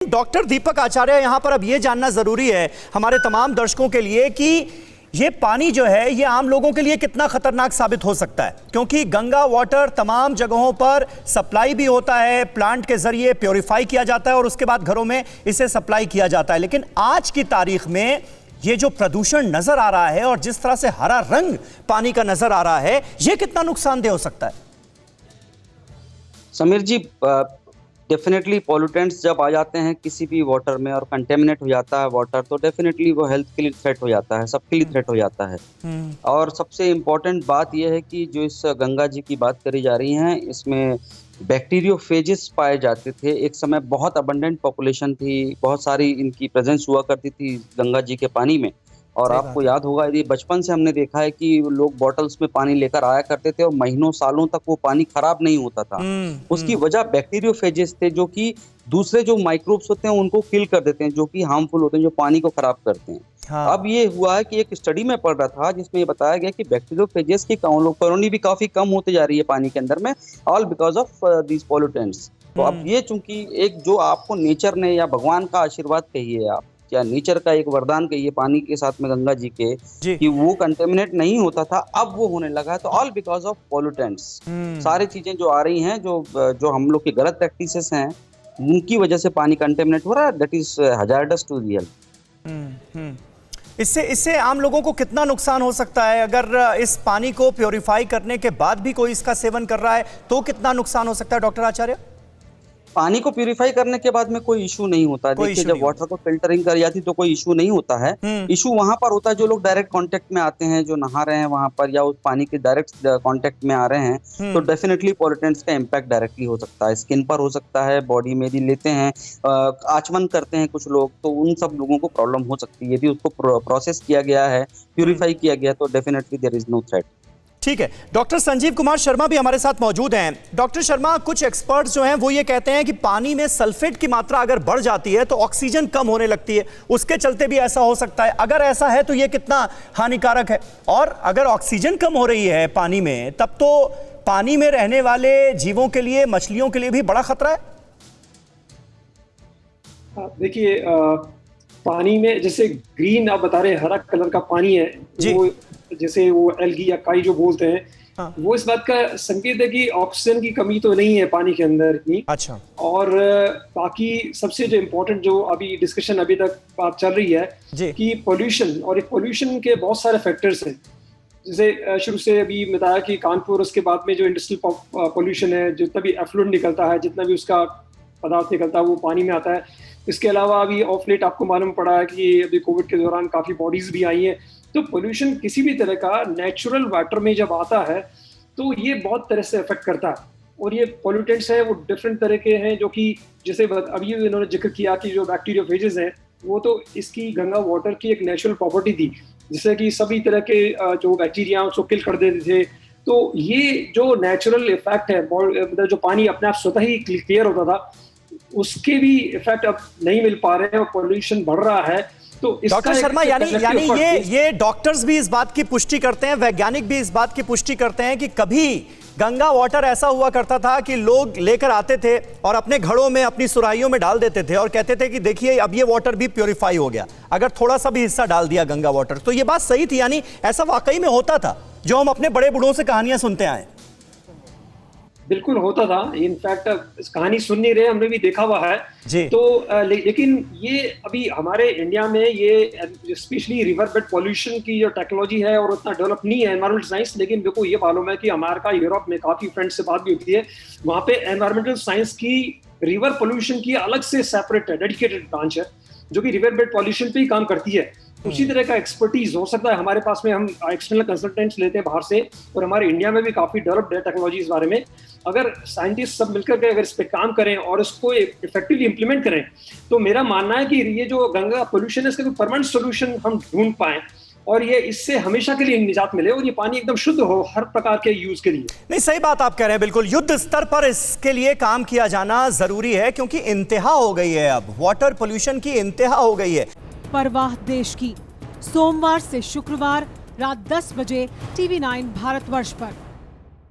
Doctor दीपक आचार्य, यहाँ पर अब ये जानना जरूरी है हमारे तमाम दर्शकों के लिए कि ये पानी जो है ये आम लोगों के लिए कितना खतरनाक साबित हो सकता है, क्योंकि गंगा वाटर तमाम जगहों पर सप्लाई भी होता है, प्लांट के जरिए प्योरीफाई किया जाता है और उसके बाद घरों में इसे सप्लाई किया जाता है। लेकिन आज की तारीख में ये जो प्रदूषण नजर आ रहा है और जिस तरह से हरा रंग पानी का नजर आ रहा है, ये कितना नुकसानदेह हो सकता है? समीर जी, डेफिनेटली पॉल्यूटेंट्स जब आ जाते हैं किसी भी वाटर में और कंटेमिनेट हो जाता है वाटर, तो डेफिनेटली वो हेल्थ के लिए थ्रेट हो जाता है, सबके लिए थ्रेट हो जाता है। और सबसे इम्पोर्टेंट बात यह है कि जो इस गंगा जी की बात करी जा रही है, इसमें बैक्टीरियोफेजेस पाए जाते थे। एक समय बहुत अबंडेंट पॉपुलेशन थी, बहुत सारी इनकी प्रेजेंस हुआ करती थी गंगा जी के पानी में। और आपको याद होगा, यदि बचपन से हमने देखा है कि लोग बॉटल्स में पानी लेकर आया करते थे और महीनों सालों तक वो पानी खराब नहीं होता था। उसकी वजह बैक्टीरियोफेजेस थे, जो कि दूसरे जो माइक्रोब्स होते हैं उनको किल कर देते हैं, जो कि हार्मफुल होते हैं, जो पानी को खराब करते हैं। हाँ। अब ये हुआ है कि एक स्टडी में पढ़ रहा था जिसमें ये बताया गया कि बैक्टीरियोफेजेस की कॉलोनी भी काफी कम होती जा रही है पानी के अंदर में, all because of these pollutants. तो अब ये चूंकि एक जो आपको नेचर ने या भगवान का आशीर्वाद कहिए आप, या नेचर का एक वरदान कहिए पानी के साथ में गंगा जी के, कि वो कंटेमिनेट नहीं होता था, अब वो होने लगा है। तो ऑल बिकॉज ऑफ पॉल्यूटेंट्स। सारी चीजें जो आ रही हैं, जो हम लोग की गलत प्रैक्टिसेस हैं, उनकी वजह से पानी कंटेमिनेट हो रहा है। That is hazardous to the health. इससे आम लोगों को कितना नुकसान हो सकता है? अगर इस पानी को प्योरीफाई करने के बाद भी कोई इसका सेवन कर रहा है तो कितना नुकसान हो सकता है डॉक्टर आचार्य? पानी को प्यूरिफाई करने के बाद में कोई इशू नहीं होता है। देखिए, जब वाटर को फिल्टरिंग करी जाती तो कोई इशू नहीं होता है। इशू वहां पर होता है जो लोग डायरेक्ट कांटेक्ट में आते हैं, जो नहा रहे हैं वहां पर या उस पानी के डायरेक्ट कांटेक्ट में आ रहे हैं, तो डेफिनेटली पॉल्यूटेंट्स का इम्पैक्ट डायरेक्टली हो सकता है। स्किन पर हो सकता है, बॉडी में भी लेते हैं, आचमन करते हैं कुछ लोग, तो उन सब लोगों को प्रॉब्लम हो सकती है। यदि उसको प्रोसेस किया गया है, प्यूरिफाई किया गया, तो definitely there is no threat. ठीक है। डॉक्टर संजीव कुमार शर्मा भी हमारे साथ मौजूद हैं। डॉक्टर शर्मा, कुछ एक्सपर्ट्स जो हैं वो ये कहते हैं कि पानी में सल्फेट की मात्रा अगर बढ़ जाती है तो ऑक्सीजन कम होने लगती है, उसके चलते भी ऐसा हो सकता है। अगर ऐसा है तो ये कितना हानिकारक है? और अगर ऑक्सीजन कम हो रही है पानी में, तब तो पानी में रहने वाले जीवों के लिए, मछलियों के लिए भी बड़ा खतरा है। देखिए, पानी में जैसे ग्रीन आप बता रहे हैं, हरा कलर का पानी है, वो जैसे वो एल्गी या काई जो बोलते हैं, हाँ। वो इस बात का संकेत है कि ऑक्सीजन की कमी तो नहीं है पानी के अंदर इतनी। अच्छा। और बाकी सबसे जो इम्पोर्टेंट जो अभी डिस्कशन अभी तक बात चल रही है कि पोल्यूशन, और ये पोल्यूशन के बहुत सारे फैक्टर्स हैं। जैसे शुरू से अभी बताया कि कानपुर, उसके बाद में जो इंडस्ट्रियल पोल्यूशन है, जितना भी एफ्लुएंट निकलता है, जितना भी उसका पदार्थ निकलता है, वो पानी में आता है। इसके अलावा अभी ऑफ लेट आपको मालूम पड़ा है कि अभी कोविड के दौरान काफी बॉडीज भी आई हैं। तो पोल्यूशन किसी भी तरह का नेचुरल वाटर में जब आता है तो ये बहुत तरह से अफेक्ट करता है। और ये पोल्यूटेंट्स है वो डिफरेंट तरह के हैं, जो कि जैसे अभी इन्होंने जिक्र किया कि जो बैक्टीरियोफेजेस हैं, वो तो इसकी गंगा वाटर की एक नेचुरल प्रॉपर्टी थी, जिससे कि सभी तरह के जो बैक्टीरिया उसको किल कर देते थे। तो ये जो नेचुरल इफेक्ट है, मतलब जो पानी अपने आप स्वतः ही क्लियर होता था, उसके भी इफेक्ट अब नहीं मिल पा रहे हैं और पोल्यूशन बढ़ रहा है। तो डॉक्टर शर्मा, यानी ये डॉक्टर्स भी इस बात की पुष्टि करते हैं, वैज्ञानिक भी इस बात की पुष्टि करते हैं कि कभी गंगा वाटर ऐसा हुआ करता था कि लोग लेकर आते थे और अपने घड़ों में, अपनी सुराहियों में डाल देते थे और कहते थे कि देखिए अब ये वाटर भी प्योरीफाई हो गया, अगर थोड़ा सा भी हिस्सा डाल दिया गंगा वाटर। तो ये बात सही थी, यानी ऐसा वाकई में होता था जो हम अपने बड़े बूढ़ों से कहानियां सुनते आए? बिल्कुल होता था। इनफैक्ट कहानी सुन नहीं रहे, हमने भी देखा हुआ है जी। तो लेकिन ये अभी हमारे इंडिया में ये स्पेशली रिवर बेड पॉल्यूशन की जो टेक्नोलॉजी है और उतना डेवलप नहीं है एनवायरमेंटल साइंस। लेकिन मेरे को ये मालूम है कि अमेरिका, यूरोप में काफी फ्रेंड्स से बात भी होती है, वहाँ पे एनवायरमेंटल साइंस की रिवर पॉल्यूशन की अलग से सेपरेट डेडिकेटेड ब्रांच है, जो कि रिवर बेड पॉल्यूशन पे ही काम करती है। उसी तरह का एक्सपर्टीज हो सकता है हमारे पास में, हम एक्सटर्नल कंसल्टेंट्स लेते हैं बाहर से, और हमारे इंडिया में भी काफी डेवलप्ड है टेक्नोलॉजी इस बारे में। अगर साइंटिस्ट सब मिलकर के अगर इस पे काम करें और इसको इफेक्टिवली इंप्लीमेंट करें, तो मेरा मानना है कि ये जो गंगा पोल्यूशन है, इसका कोई परमानेंट सोल्यूशन हम ढूंढ पाएं और ये इससे हमेशा के लिए निजात मिले और ये पानी एकदम शुद्ध हो हर प्रकार के यूज के लिए। नहीं, सही बात आप कह रहे हैं, बिल्कुल युद्ध स्तर पर इसके लिए काम किया जाना जरूरी है, क्योंकि इंतहा हो गई है, अब वाटर पोल्यूशन की इंतहा हो गई है। परवाह देश की, सोमवार से शुक्रवार रात 10 बजे TV9 भारतवर्ष पर।